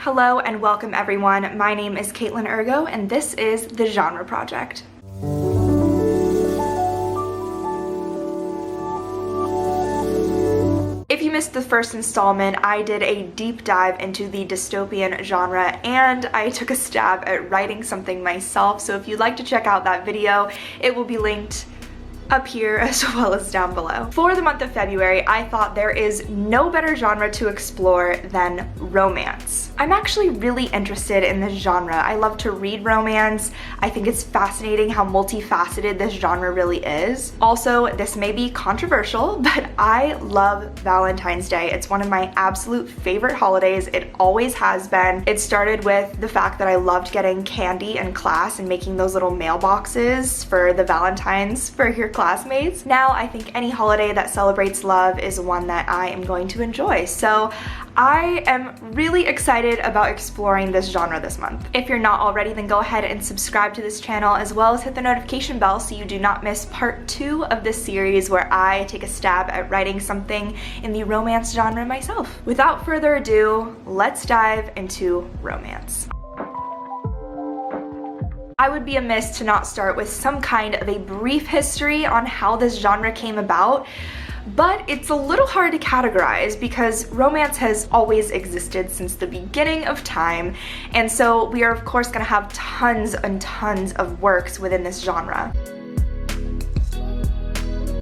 Hello and welcome everyone. My name is Katelin Urgo and this is The Genre Project. If you missed the first installment, I did a deep dive into the dystopian genre and I took a stab at writing something myself, so if you'd like to check out that video, it will be linked up here as well as down below. For the month of February, I thought there is no better genre to explore than romance. I'm actually really interested in this genre. I love to read romance. I think it's fascinating how multifaceted this genre really is. Also, this may be controversial, but I love Valentine's Day. It's one of my absolute favorite holidays. It always has been. It started with the fact that I loved getting candy in class and making those little mailboxes for the Valentines for your classmates. Now I think any holiday that celebrates love is one that I am going to enjoy. So I am really excited about exploring this genre this month. If you're not already, then go ahead and subscribe to this channel as well as hit the notification bell so you do not miss part 2 of this series where I take a stab at writing something in the romance genre myself. Without further ado, let's dive into romance. I would be amiss to not start with some kind of a brief history on how this genre came about, but it's a little hard to categorize because romance has always existed since the beginning of time, and so we are of course going to have tons and tons of works within this genre.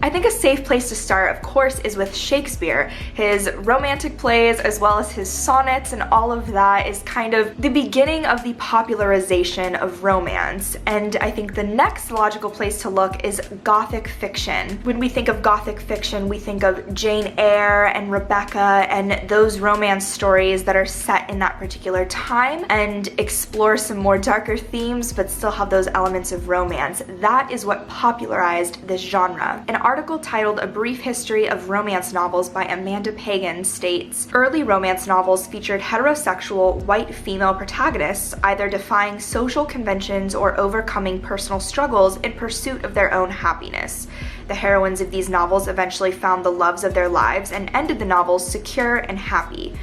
I think a safe place to start, of course, is with Shakespeare. His romantic plays as well as his sonnets and all of that is kind of the beginning of the popularization of romance. And I think the next logical place to look is Gothic fiction. When we think of Gothic fiction, we think of Jane Eyre and Rebecca and those romance stories that are set in that particular time and explore some more darker themes but still have those elements of romance. That is what popularized this genre. An article titled A Brief History of Romance Novels by Amanda Pagan states, early romance novels featured heterosexual white female protagonists either defying social conventions or overcoming personal struggles in pursuit of their own happiness. The heroines of these novels eventually found the loves of their lives and ended the novels secure and happy.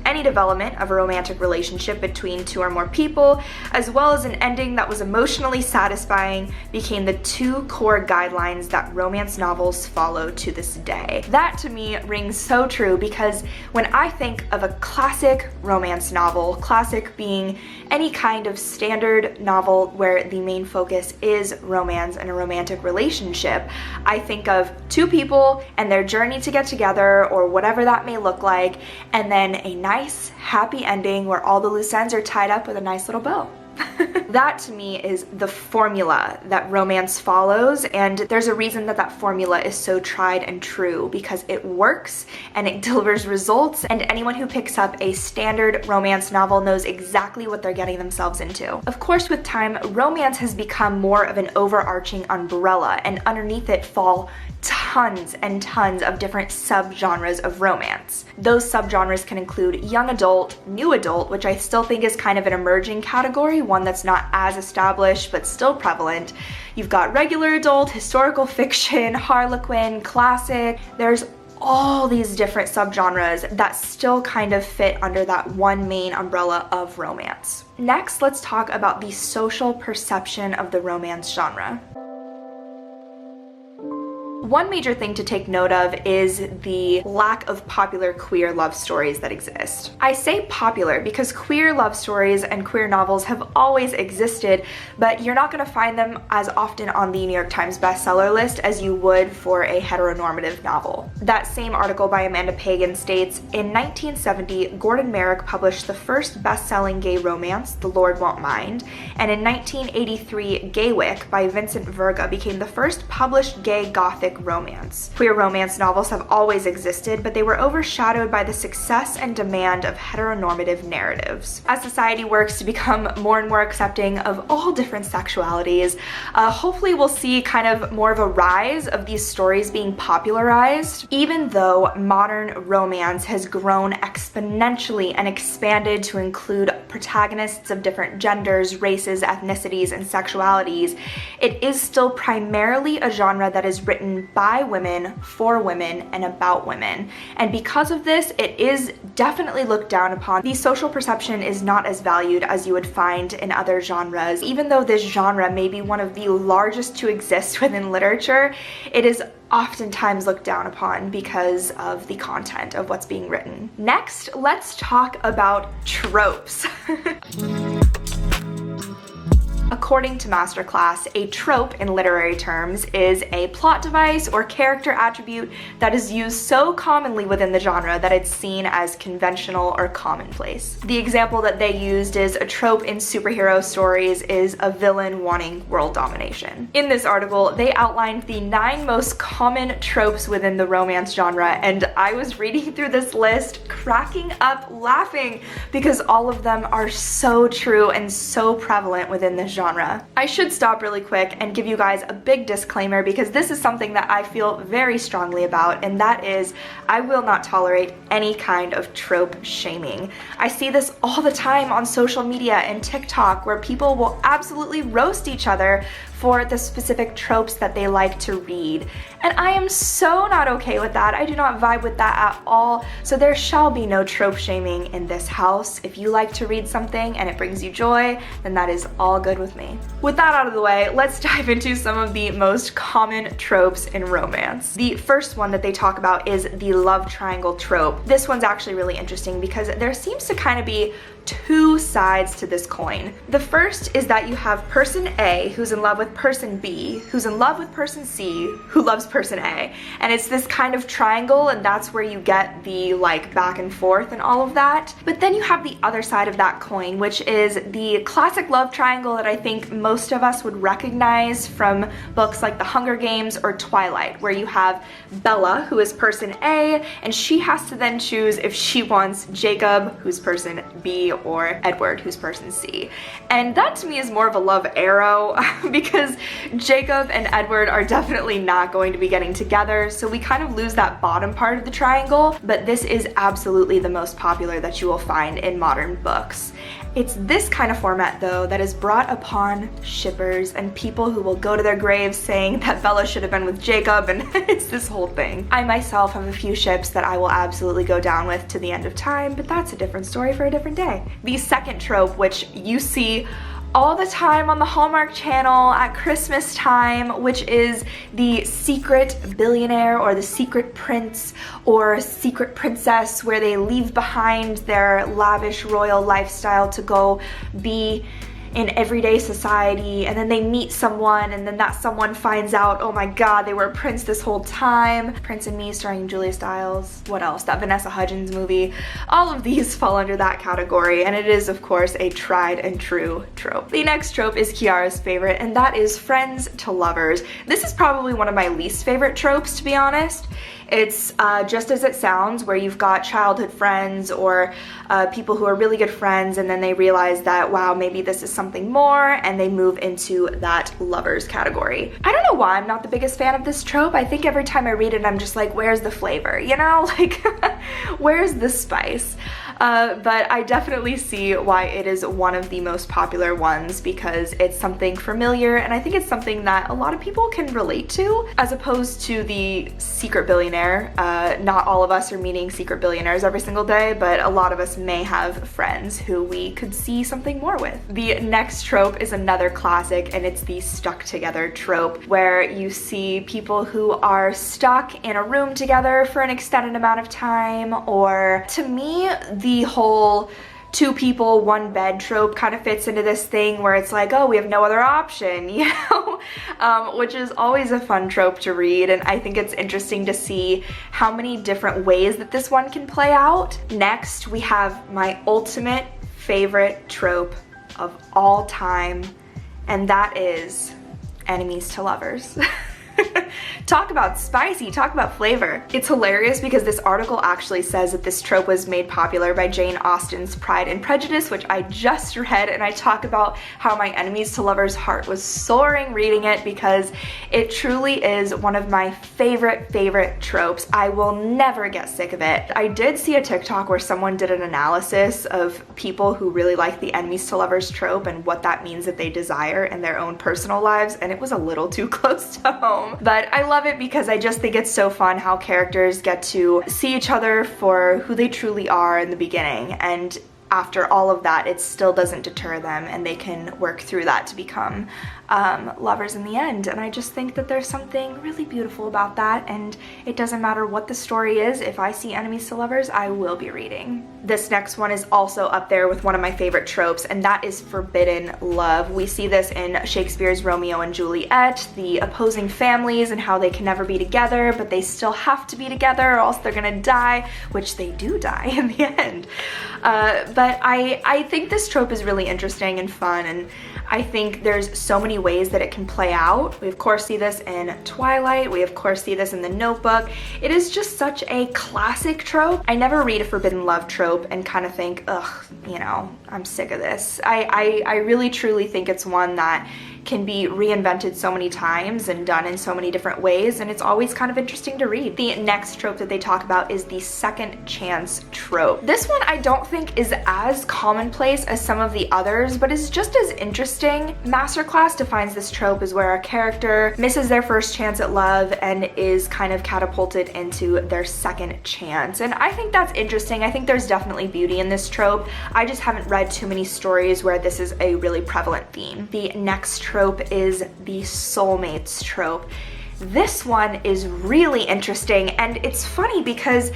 Any development of a romantic relationship between two or more people, as well as an ending that was emotionally satisfying, became the 2 core guidelines that romance novels follow to this day. That to me rings so true because when I think of a classic romance novel, classic being any kind of standard novel where the main focus is romance and a romantic relationship, I think of 2 people and their journey to get together or whatever that may look like, and then a nice happy ending where all the loose ends are tied up with a nice little bow. That to me is the formula that romance follows, and there's a reason that that formula is so tried and true because it works and it delivers results, and anyone who picks up a standard romance novel knows exactly what they're getting themselves into. Of course, with time, romance has become more of an overarching umbrella, and underneath it fall tons and tons of different subgenres of romance. Those subgenres can include young adult, new adult, which I still think is kind of an emerging category, one that's not as established but still prevalent. You've got regular adult, historical fiction, harlequin, classic. There's all these different subgenres that still kind of fit under that one main umbrella of romance. Next, let's talk about the social perception of the romance genre. One major thing to take note of is the lack of popular queer love stories that exist. I say popular because queer love stories and queer novels have always existed, but you're not going to find them as often on the New York Times bestseller list as you would for a heteronormative novel. That same article by Amanda Pagan states, in 1970, Gordon Merrick published the first best-selling gay romance, The Lord Won't Mind, and in 1983, Gaywick by Vincent Verga became the first published gay Gothic romance. Queer romance novels have always existed, but they were overshadowed by the success and demand of heteronormative narratives. As society works to become more and more accepting of all different sexualities, hopefully we'll see kind of more of a rise of these stories being popularized, even though modern romance has grown exponentially and expanded to include protagonists of different genders, races, ethnicities, and sexualities. It is still primarily a genre that is written written by women, for women, and about women. And because of this, it is definitely looked down upon. The social perception is not as valued as you would find in other genres. Even though this genre may be one of the largest to exist within literature, it is oftentimes looked down upon because of the content of what's being written. Next, let's talk about tropes. According to Masterclass, a trope in literary terms is a plot device or character attribute that is used so commonly within the genre that it's seen as conventional or commonplace. The example that they used is a trope in superhero stories is a villain wanting world domination. In this article, they outlined the 9 most common tropes within the romance genre, and I was reading through this list, cracking up laughing, because all of them are so true and so prevalent within this genre. I should stop really quick and give you guys a big disclaimer, because this is something that I feel very strongly about, and that is I will not tolerate any kind of trope shaming. I see this all the time on social media and TikTok, where people will absolutely roast each other for the specific tropes that they like to read. And I am so not okay with that. I do not vibe with that at all. So there shall be no trope shaming in this house. If you like to read something and it brings you joy, then that is all good with me. With that out of the way, let's dive into some of the most common tropes in romance. The first one that they talk about is the love triangle trope. This one's actually really interesting because there seems to kind of be 2 sides to this coin. The first is that you have person A who's in love with person B, who's in love with person C, who loves person A. And it's this kind of triangle, and that's where you get the like back and forth and all of that. But then you have the other side of that coin, which is the classic love triangle that I think most of us would recognize from books like The Hunger Games or Twilight, where you have Bella, who is person A, and she has to then choose if she wants Jacob, who's person B, or Edward, who's person C. And that to me is more of a love arrow because Jacob and Edward are definitely not going to be getting together, so we kind of lose that bottom part of the triangle, but this is absolutely the most popular that you will find in modern books. It's this kind of format, though, that has brought upon shippers and people who will go to their graves saying that Bella should have been with Jacob, and it's this whole thing. I myself have a few ships that I will absolutely go down with to the end of time, but that's a different story for a different day. The second trope, which you see all the time on the Hallmark Channel at Christmas time, which is the secret billionaire or the secret prince or secret princess, where they leave behind their lavish royal lifestyle to go be in everyday society, and then they meet someone, and then that someone finds out, oh my god, they were a prince this whole time. Prince and Me starring Julia Stiles. What else? That Vanessa Hudgens movie. All of these fall under that category, and it is of course a tried and true trope. The next trope is Kiara's favorite, and that is friends to lovers. This is probably one of my least favorite tropes, to be honest. It's just as it sounds, where you've got childhood friends or people who are really good friends, and then they realize that, wow, maybe this is something more, and they move into that lovers category. I don't know why I'm not the biggest fan of this trope. I think every time I read it, I'm just like, where's the flavor, you know? Like, where's the spice? But I definitely see why it is one of the most popular ones, because it's something familiar, and I think it's something that a lot of people can relate to, as opposed to the secret billionaire. Not all of us are meeting secret billionaires every single day, but a lot of us may have friends who we could see something more with. The next trope is another classic, and it's the stuck together trope, where you see people who are stuck in a room together for an extended amount of time, or to me, the whole 2 people, 1 bed trope kind of fits into this thing where it's like, oh, we have no other option, you know? Which is always a fun trope to read, and I think it's interesting to see how many different ways that this one can play out. Next, we have my ultimate favorite trope of all time, and that is enemies to lovers. Talk about spicy, talk about flavor. It's hilarious because this article actually says that this trope was made popular by Jane Austen's Pride and Prejudice, which I just read, and I talk about how my enemies to lovers heart was soaring reading it, because it truly is one of my favorite tropes. I will never get sick of it. I did see a TikTok where someone did an analysis of people who really like the enemies to lovers trope and what that means that they desire in their own personal lives, and it was a little too close to home. home. But I love it because I just think it's so fun how characters get to see each other for who they truly are in the beginning, and after all of that, it still doesn't deter them and they can work through that to become lovers in the end. And I just think that there's something really beautiful about that, and it doesn't matter what the story is. If I see enemies to lovers, I will be reading. This next one is also up there with one of my favorite tropes, and that is forbidden love. We see this in Shakespeare's Romeo and Juliet, the opposing families and how they can never be together, but they still have to be together or else they're gonna die, which they do die in the end. But I think this trope is really interesting and fun, and I think there's so many ways that it can play out. We of course see this in Twilight, we of course see this in The Notebook. It is just such a classic trope. I never read a forbidden love trope and kind of think, ugh, you know, I'm sick of this. I really truly think it's one that can be reinvented so many times and done in so many different ways, and it's always kind of interesting to read. The next trope that they talk about is the second chance trope. This one I don't think is as commonplace as some of the others, but is just as interesting. Masterclass defines this trope as where a character misses their first chance at love and is kind of catapulted into their second chance, and I think that's interesting. I think there's definitely beauty in this trope. I just haven't read too many stories where this is a really prevalent theme. The next trope is the soulmates trope. This one is really interesting, and it's funny because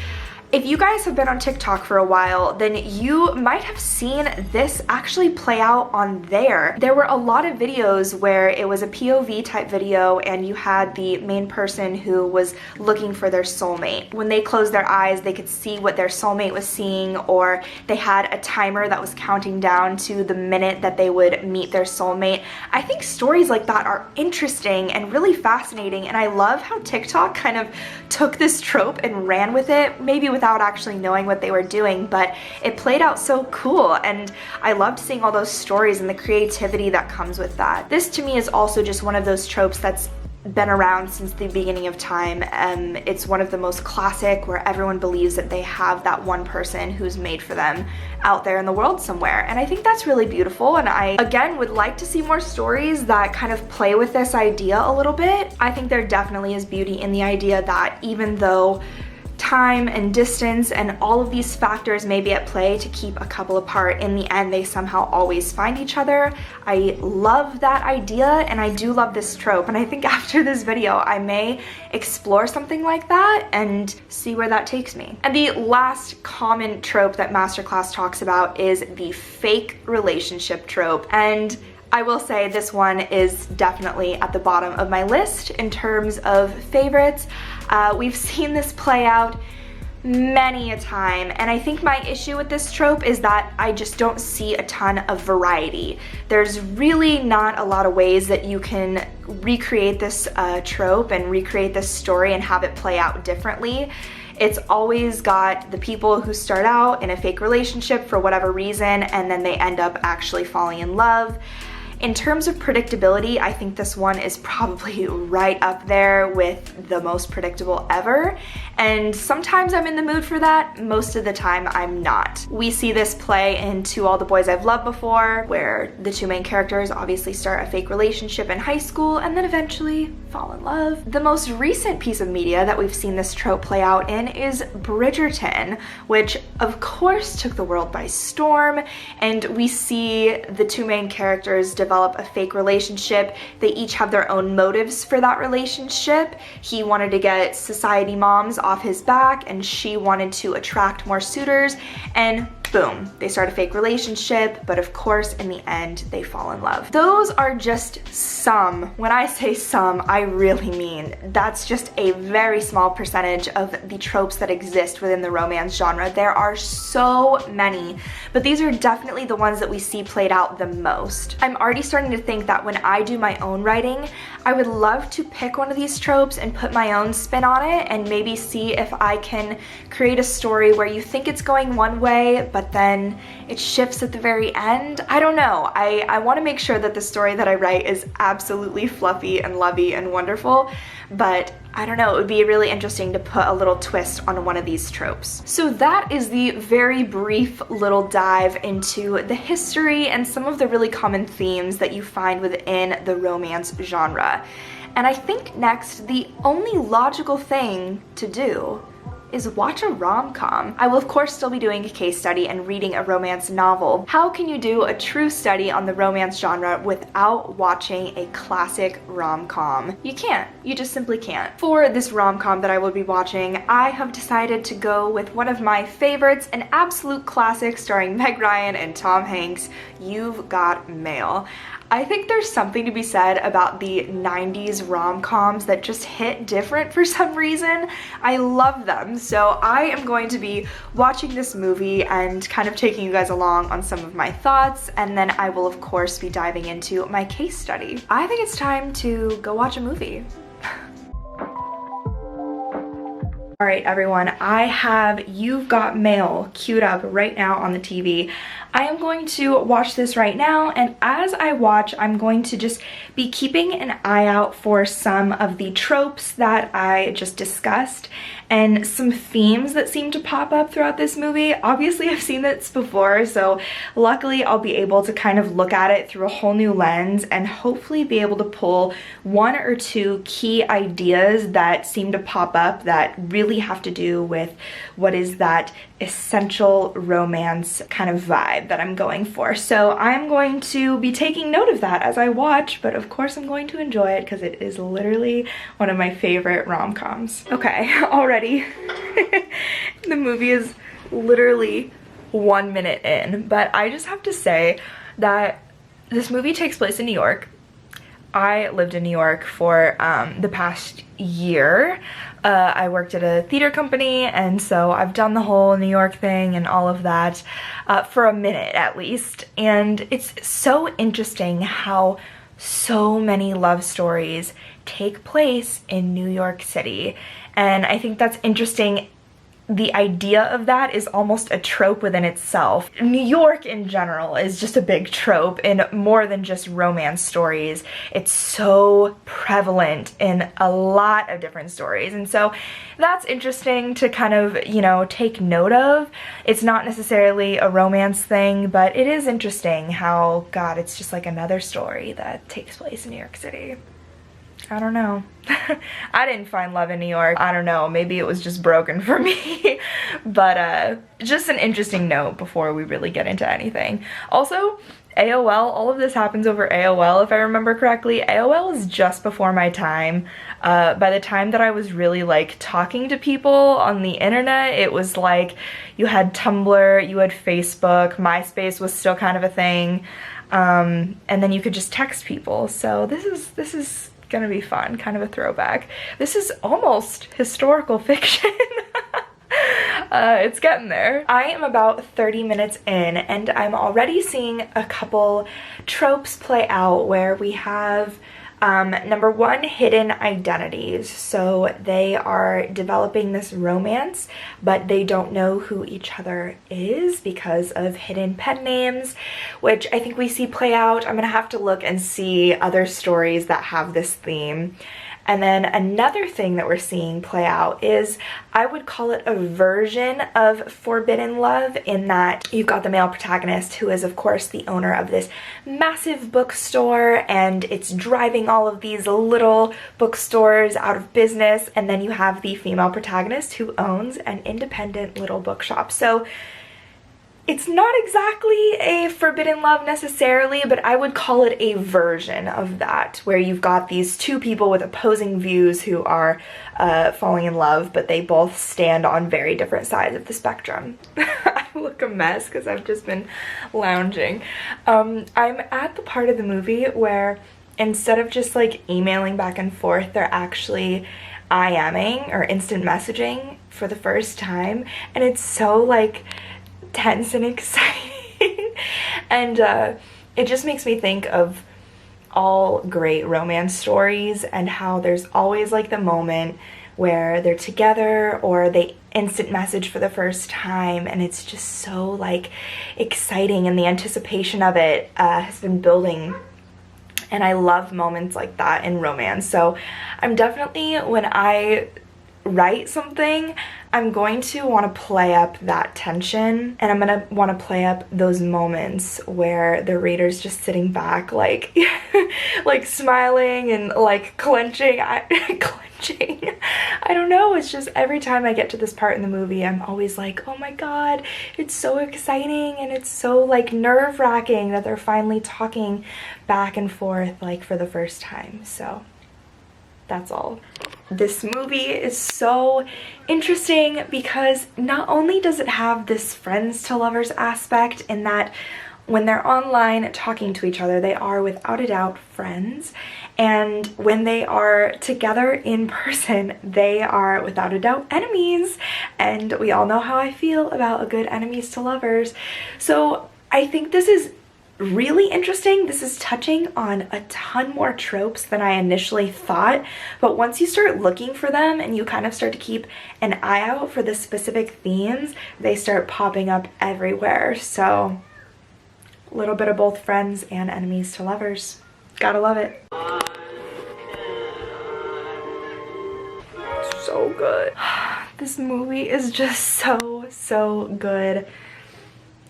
if you guys have been on TikTok for a while, then you might have seen this actually play out on there. There were a lot of videos where it was a POV type video and you had the main person who was looking for their soulmate. When they closed their eyes, they could see what their soulmate was seeing, or they had a timer that was counting down to the minute that they would meet their soulmate. I think stories like that are interesting and really fascinating, and I love how TikTok kind of took this trope and ran with it, maybe without actually knowing what they were doing, but it played out so cool, and I loved seeing all those stories and the creativity that comes with that. This to me is also just one of those tropes that's been around since the beginning of time. It's one of the most classic, where everyone believes that they have that one person who's made for them out there in the world somewhere, and I think that's really beautiful, and I again would like to see more stories that kind of play with this idea a little bit. I think there definitely is beauty in the idea that even though time and distance and all of these factors may be at play to keep a couple apart, in the end they somehow always find each other. I love that idea, and I do love this trope, and I think after this video I may explore something like that and see where that takes me. And the last common trope that Masterclass talks about is the fake relationship trope, and I will say this one is definitely at the bottom of my list in terms of favorites. We've seen this play out many a time, and I think my issue with this trope is that I just don't see a ton of variety. There's really not a lot of ways that you can recreate this trope and recreate this story and have it play out differently. It's always got the people who start out in a fake relationship for whatever reason, and then they end up actually falling in love. In terms of predictability, I think this one is probably right up there with the most predictable ever, and sometimes I'm in the mood for that, most of the time I'm not. We see this play in To All the Boys I've Loved Before, where the two main characters obviously start a fake relationship in high school and then eventually fall in love. The most recent piece of media that we've seen this trope play out in is Bridgerton, which of course took the world by storm, and we see the two main characters develop a fake relationship. They each have their own motives for that relationship. He wanted to get society moms off his back, and she wanted to attract more suitors, and boom, they start a fake relationship, but of course in the end they fall in love. Those are just some. When I say some, I really mean that's just a very small percentage of the tropes that exist within the romance genre. There are so many, but these are definitely the ones that we see played out the most. I'm already starting to think that when I do my own writing, I would love to pick one of these tropes and put my own spin on it, and maybe see if I can create a story where you think it's going one way, but then it shifts at the very end. I don't know. I want to make sure that the story that I write is absolutely fluffy and lovey and wonderful, but I don't know, it would be really interesting to put a little twist on one of these tropes. So that is the very brief little dive into the history and some of the really common themes that you find within the romance genre. And I think next, the only logical thing to do is watch a rom-com. I will of course still be doing a case study and reading a romance novel. How can you do a true study on the romance genre without watching a classic rom-com? You can't. You just simply can't. For this rom-com that I will be watching, I have decided to go with one of my favorites, an absolute classic starring Meg Ryan and Tom Hanks, You've Got Mail. I think there's something to be said about the 90s rom-coms that just hit different for some reason. I love them. So I am going to be watching this movie and kind of taking you guys along on some of my thoughts, and then I will of course be diving into my case study. I think it's time to go watch a movie. Alright everyone, I have You've Got Mail queued up right now on the TV. I am going to watch this right now, and as I watch, I'm going to just be keeping an eye out for some of the tropes that I just discussed and some themes that seem to pop up throughout this movie. Obviously, I've seen this before, so luckily I'll be able to kind of look at it through a whole new lens and hopefully be able to pull one or two key ideas that seem to pop up that really have to do with what is that essential romance kind of vibe that I'm going for. So I'm going to be taking note of that as I watch, but of course I'm going to enjoy it because it is literally one of my favorite rom-coms. Okay, already the movie is literally 1 minute in, but I just have to say that this movie takes place in New York. I lived in New York for the past year. I worked at a theater company, and so I've done the whole New York thing and all of that for a minute at least. And it's so interesting how so many love stories take place in New York City. And I think that's interesting. The idea of that is almost a trope within itself. New York in general is just a big trope in more than just romance stories. It's so prevalent in a lot of different stories. And so that's interesting to kind of, you know, take note of. It's not necessarily a romance thing, but it is interesting how, God, it's just like another story that takes place in New York City. I don't know. I didn't find love in New York. I don't know, maybe it was just broken for me. But just an interesting note before we really get into anything. Also, AOL, all of this happens over AOL if I remember correctly. AOL is just before my time. By the time that I was really like talking to people on the internet, it was like you had Tumblr, you had Facebook, MySpace was still kind of a thing. And then you could just text people. So this is gonna be fun, kind of a throwback. This is almost historical fiction. It's getting there. I am about 30 minutes in, and I'm already seeing a couple tropes play out where we have number one, hidden identities. So they are developing this romance, but they don't know who each other is because of hidden pen names, which I think we see play out. I'm gonna have to look and see other stories that have this theme. And then another thing that we're seeing play out is, I would call it a version of forbidden love, in that you've got the male protagonist who is of course the owner of this massive bookstore, and it's driving all of these little bookstores out of business, and then you have the female protagonist who owns an independent little bookshop. So it's not exactly a forbidden love necessarily, but I would call it a version of that, where you've got these two people with opposing views who are falling in love, but they both stand on very different sides of the spectrum. I look a mess because I've just been lounging. I'm at the part of the movie where instead of just like emailing back and forth, they're actually IMing or instant messaging for the first time, and it's so like tense and exciting. And it just makes me think of all great romance stories and how there's always like the moment where they're together or they instant message for the first time, and it's just so like exciting, and the anticipation of it has been building. And I love moments like that in romance. So I'm definitely, when I write something, I'm going to want to play up that tension, and I'm gonna want to play up those moments where the reader's just sitting back like like smiling and like clenching. Clenching. I don't know, it's just every time I get to this part in the movie, I'm always like, oh my god, it's so exciting, and it's so like nerve-wracking that they're finally talking back and forth like for the first time. So that's all. This movie is so interesting because not only does it have this friends to lovers aspect in that when they're online talking to each other, they are without a doubt friends, and when they are together in person, they are without a doubt enemies, and we all know how I feel about a good enemies to lovers. So I think this is really interesting. This is touching on a ton more tropes than I initially thought, but once you start looking for them and you kind of start to keep an eye out for the specific themes, they start popping up everywhere. So a little bit of both friends and enemies to lovers. Gotta love it. So good. This movie is just so good.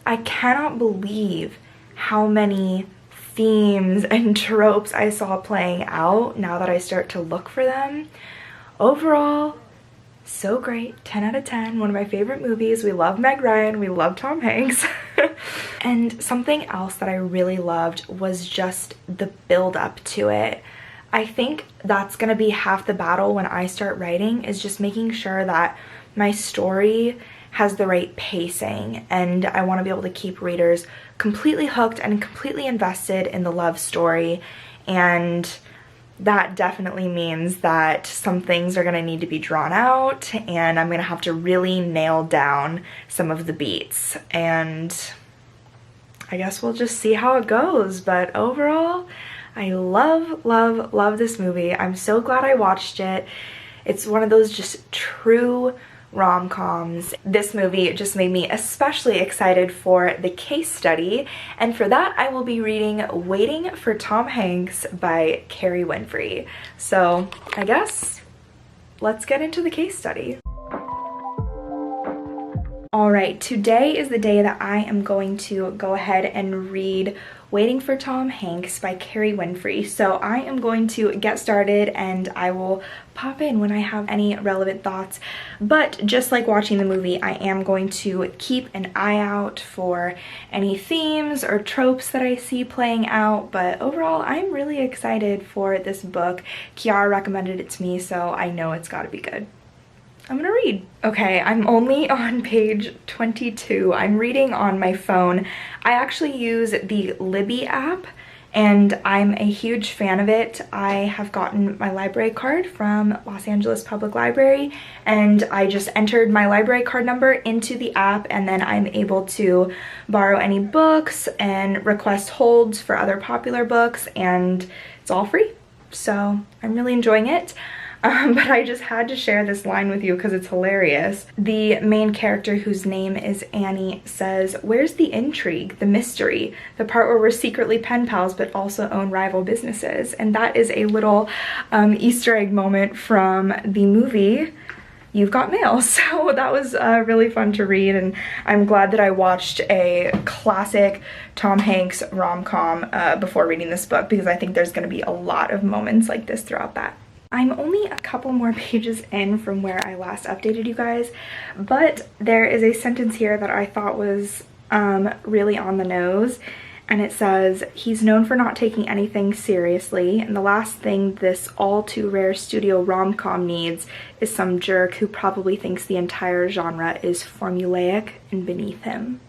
I cannot believe how many themes and tropes I saw playing out now that I start to look for them. Overall, so great. 10 out of 10. One of my favorite movies. We love Meg Ryan. We love Tom Hanks. And something else that I really loved was just the build up to it. I think that's gonna be half the battle when I start writing, is just making sure that my story has the right pacing, and I want to be able to keep readers completely hooked and completely invested in the love story. And that definitely means that some things are going to need to be drawn out, and I'm going to have to really nail down some of the beats, and I guess we'll just see how it goes. But overall, I love this movie. I'm so glad I watched it. It's one of those just true rom-coms. This movie just made me especially excited for the case study, and for that I will be reading Waiting for Tom Hanks by Kerry Winfrey. So I guess let's get into the case study. Alright, today is the day that I am going to go ahead and read Waiting for Tom Hanks by Kerry Winfrey. So I am going to get started and I will pop in when I have any relevant thoughts. But just like watching the movie, I am going to keep an eye out for any themes or tropes that I see playing out. But overall, I'm really excited for this book. Kiara recommended it to me, so I know it's gotta be good. I'm gonna read. Okay, I'm only on page 22. I'm reading on my phone. I actually use the Libby app, and I'm a huge fan of it. I have gotten my library card from Los Angeles Public Library, and I just entered my library card number into the app, and then I'm able to borrow any books and request holds for other popular books, and it's all free. So I'm really enjoying it. But I just had to share this line with you because it's hilarious. The main character, whose name is Annie, says, "Where's the intrigue, the mystery, the part where we're secretly pen pals but also own rival businesses?" And that is a little Easter egg moment from the movie You've Got Mail. So that was really fun to read, and I'm glad that I watched a classic Tom Hanks rom-com before reading this book, because I think there's going to be a lot of moments like this throughout that. I'm only a couple more pages in from where I last updated you guys, but there is a sentence here that I thought was really on the nose, and it says, "He's known for not taking anything seriously, and the last thing this all too rare studio rom-com needs is some jerk who probably thinks the entire genre is formulaic and beneath him."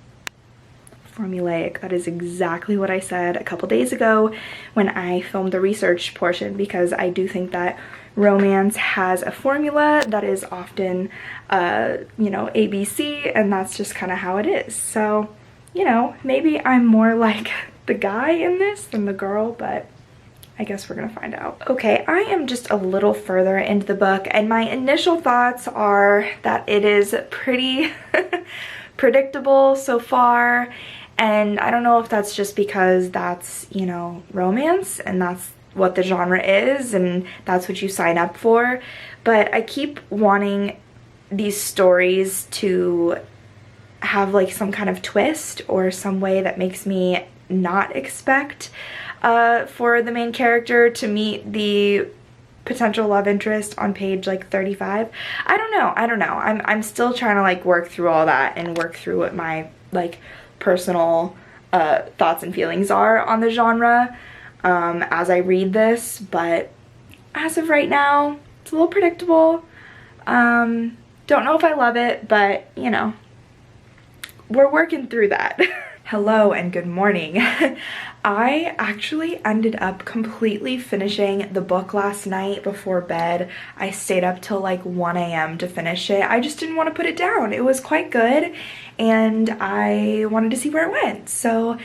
Formulaic. That is exactly what I said a couple days ago when I filmed the research portion, because I do think that romance has a formula that is often, you know, ABC, and that's just kind of how it is. So, you know, maybe I'm more like the guy in this than the girl, but I guess we're gonna find out. Okay, I am just a little further into the book, and my initial thoughts are that it is pretty predictable so far. And I don't know if that's just because that's, you know, romance and that's what the genre is and that's what you sign up for, but I keep wanting these stories to have like some kind of twist or some way that makes me not expect for the main character to meet the potential love interest on page like 35. I don't know. I'm still trying to like work through all that and work through what my like personal thoughts and feelings are on the genre as I read this, but as of right now, it's a little predictable. Don't know if I love it, but you know, we're working through that. Hello and good morning. I actually ended up completely finishing the book last night before bed. I stayed up till like 1 a.m. to finish it. I just didn't want to put it down. It was quite good and I wanted to see where it went. So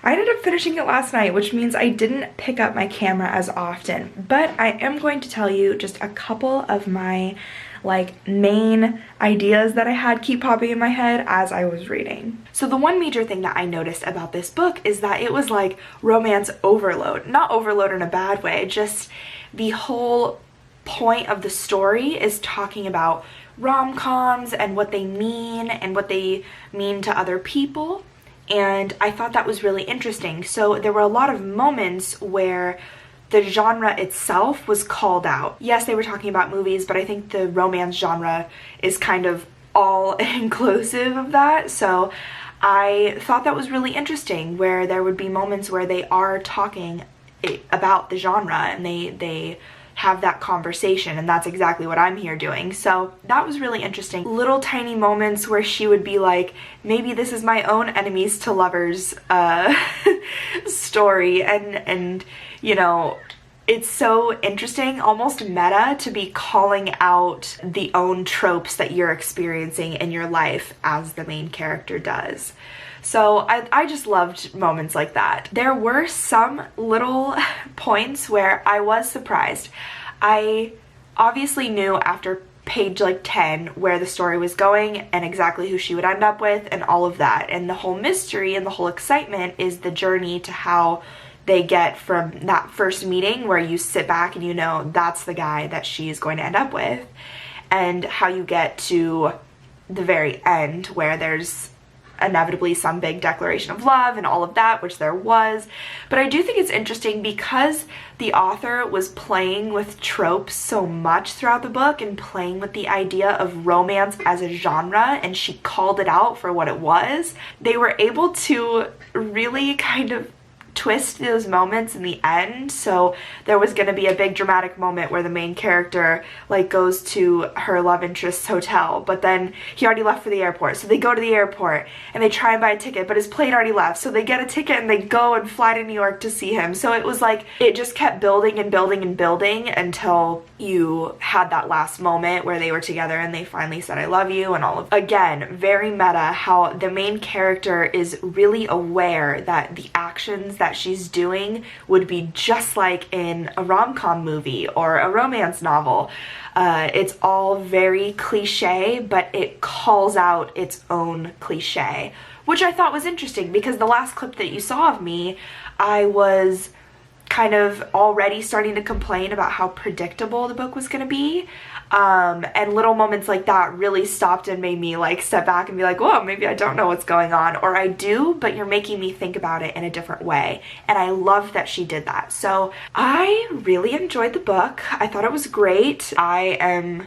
I ended up finishing it last night, which means I didn't pick up my camera as often, but I am going to tell you just a couple of my like main ideas that I had keep popping in my head as I was reading. So the one major thing that I noticed about this book is that it was like romance overload. Not overload in a bad way, just the whole point of the story is talking about rom-coms and what they mean to other people. And I thought that was really interesting. So there were a lot of moments where the genre itself was called out. Yes, they were talking about movies, but I think the romance genre is kind of all inclusive of that. So I thought that was really interesting, where there would be moments where they are talking about the genre and they have that conversation, and that's exactly what I'm here doing. So that was really interesting. Little tiny moments where she would be like, maybe this is my own enemies to lovers story, and you know, it's so interesting, almost meta, to be calling out the own tropes that you're experiencing in your life as the main character does. So I just loved moments like that. There were some little points where I was surprised. I obviously knew after page like 10 where the story was going and exactly who she would end up with and all of that. And the whole mystery and the whole excitement is the journey to how they get from that first meeting where you sit back and you know that's the guy that she's going to end up with, and how you get to the very end where there's inevitably some big declaration of love and all of that, which there was. But I do think it's interesting because the author was playing with tropes so much throughout the book and playing with the idea of romance as a genre, and she called it out for what it was. They were able to really kind of twist those moments in the end. So there was going to be a big dramatic moment where the main character like goes to her love interest's hotel, but then he already left for the airport. So they go to the airport and they try and buy a ticket, but his plane already left. So they get a ticket and they go and fly to New York to see him. So it was like, it just kept building and building and building until you had that last moment where they were together and they finally said I love you and all of. Again, very meta, how the main character is really aware that the actions that she's doing would be just like in a rom-com movie or a romance novel. It's all very cliche, but it calls out its own cliche, which I thought was interesting because the last clip that you saw of me, I was kind of already starting to complain about how predictable the book was going to be. And little moments like that really stopped and made me like step back and be like, whoa, maybe I don't know what's going on, or I do, but you're making me think about it in a different way. And I love that she did that. So I really enjoyed the book. I thought it was great. I am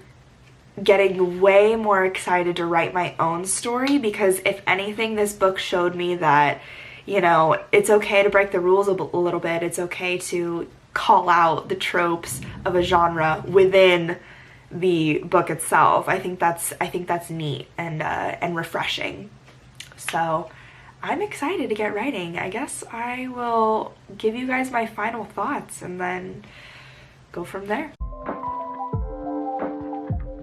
getting way more excited to write my own story because if anything, this book showed me that, you know, it's okay to break the rules a little bit. It's okay to call out the tropes of a genre within the book itself. I think that's neat and refreshing. So I'm excited to get writing. I guess I will give you guys my final thoughts and then go from there.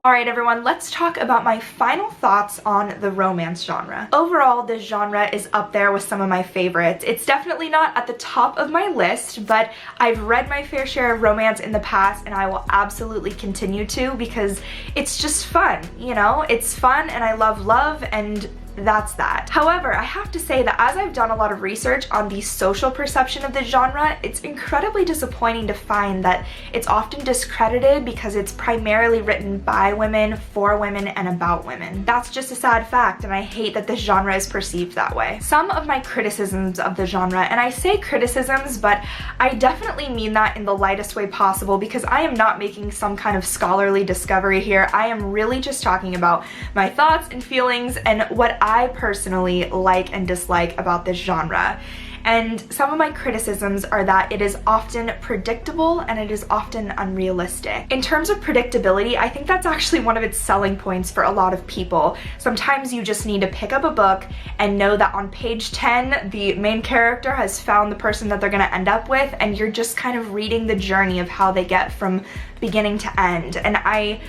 Alright everyone, let's talk about my final thoughts on the romance genre. Overall, this genre is up there with some of my favorites. It's definitely not at the top of my list, but I've read my fair share of romance in the past and I will absolutely continue to because it's just fun, you know? It's fun and I love love, and that's that. However, I have to say that as I've done a lot of research on the social perception of the genre, it's incredibly disappointing to find that it's often discredited because it's primarily written by women, for women, and about women. That's just a sad fact, and I hate that this genre is perceived that way. Some of my criticisms of the genre, and I say criticisms, but I definitely mean that in the lightest way possible because I am not making some kind of scholarly discovery here. I am really just talking about my thoughts and feelings and what I personally like and dislike about this genre. And some of my criticisms are that it is often predictable and it is often unrealistic. In terms of predictability, I think that's actually one of its selling points for a lot of people. Sometimes you just need to pick up a book and know that on page 10, the main character has found the person that they're gonna end up with, and you're just kind of reading the journey of how they get from beginning to end. And I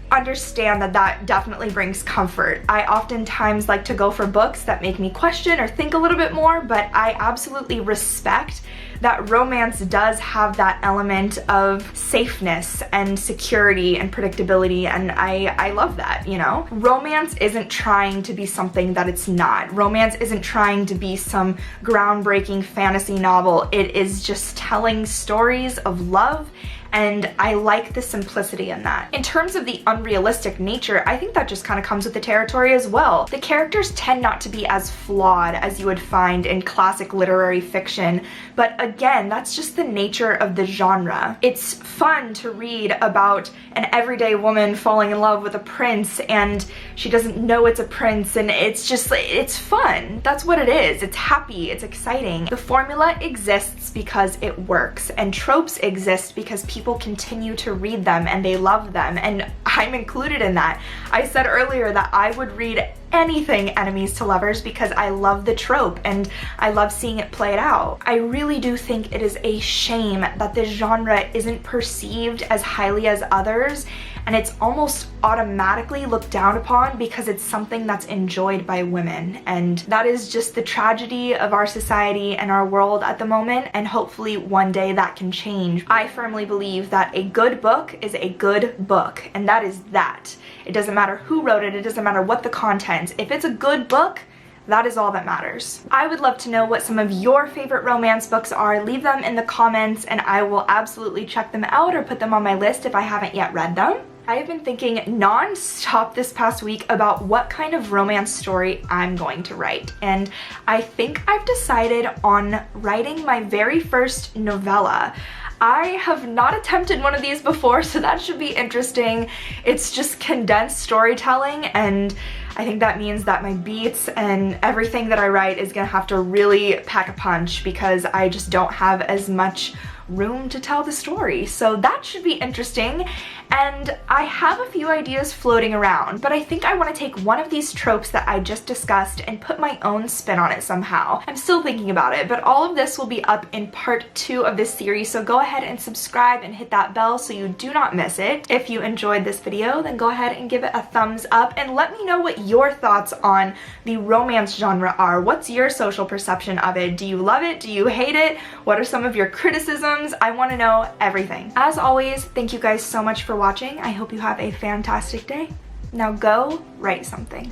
understand that that definitely brings comfort. I oftentimes like to go for books that make me question or think a little bit more, but I absolutely respect that romance does have that element of safeness and security and predictability, and I love that, you know? Romance isn't trying to be something that it's not. Romance isn't trying to be some groundbreaking fantasy novel. It is just telling stories of love, and I like the simplicity in that. In terms of the unrealistic nature, I think that just kind of comes with the territory as well. The characters tend not to be as flawed as you would find in classic literary fiction, but again, that's just the nature of the genre. It's fun to read about an everyday woman falling in love with a prince and she doesn't know it's a prince, and it's fun. That's what it is. It's happy, it's exciting. The formula exists because it works, and tropes exist because people continue to read them and they love them, and I'm included in that. I said earlier that I would read anything enemies to lovers because I love the trope and I love seeing it played out. I really do think it is a shame that this genre isn't perceived as highly as others, and it's almost automatically looked down upon because it's something that's enjoyed by women, and that is just the tragedy of our society and our world at the moment, and hopefully one day that can change. I firmly believe that a good book is a good book, and that is that. It doesn't matter who wrote it, it doesn't matter what the content. If it's a good book, that is all that matters. I would love to know what some of your favorite romance books are. Leave them in the comments and I will absolutely check them out or put them on my list if I haven't yet read them. I have been thinking non-stop this past week about what kind of romance story I'm going to write, and I think I've decided on writing my very first novella. I have not attempted one of these before, so that should be interesting. It's just condensed storytelling, and I think that means that my beats and everything that I write is gonna have to really pack a punch because I just don't have as much room to tell the story. So that should be interesting, and I have a few ideas floating around, but I think I want to take one of these tropes that I just discussed and put my own spin on it somehow. I'm still thinking about it, but all of this will be up in part 2 of this series, so go ahead and subscribe and hit that bell so you do not miss it. If you enjoyed this video, then go ahead and give it a thumbs up and let me know what your thoughts on the romance genre are. What's your social perception of it? Do you love it? Do you hate it? What are some of your criticisms? I want to know everything. As always, thank you guys so much for watching. I hope you have a fantastic day. Now go write something.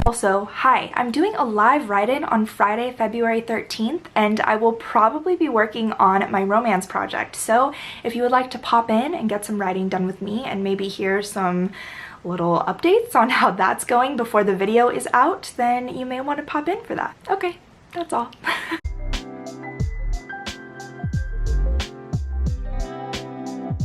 Also, hi, I'm doing a live write-in on Friday, February 13th, and I will probably be working on my romance project. So if you would like to pop in and get some writing done with me and maybe hear some little updates on how that's going before the video is out, then you may want to pop in for that. Okay, that's all.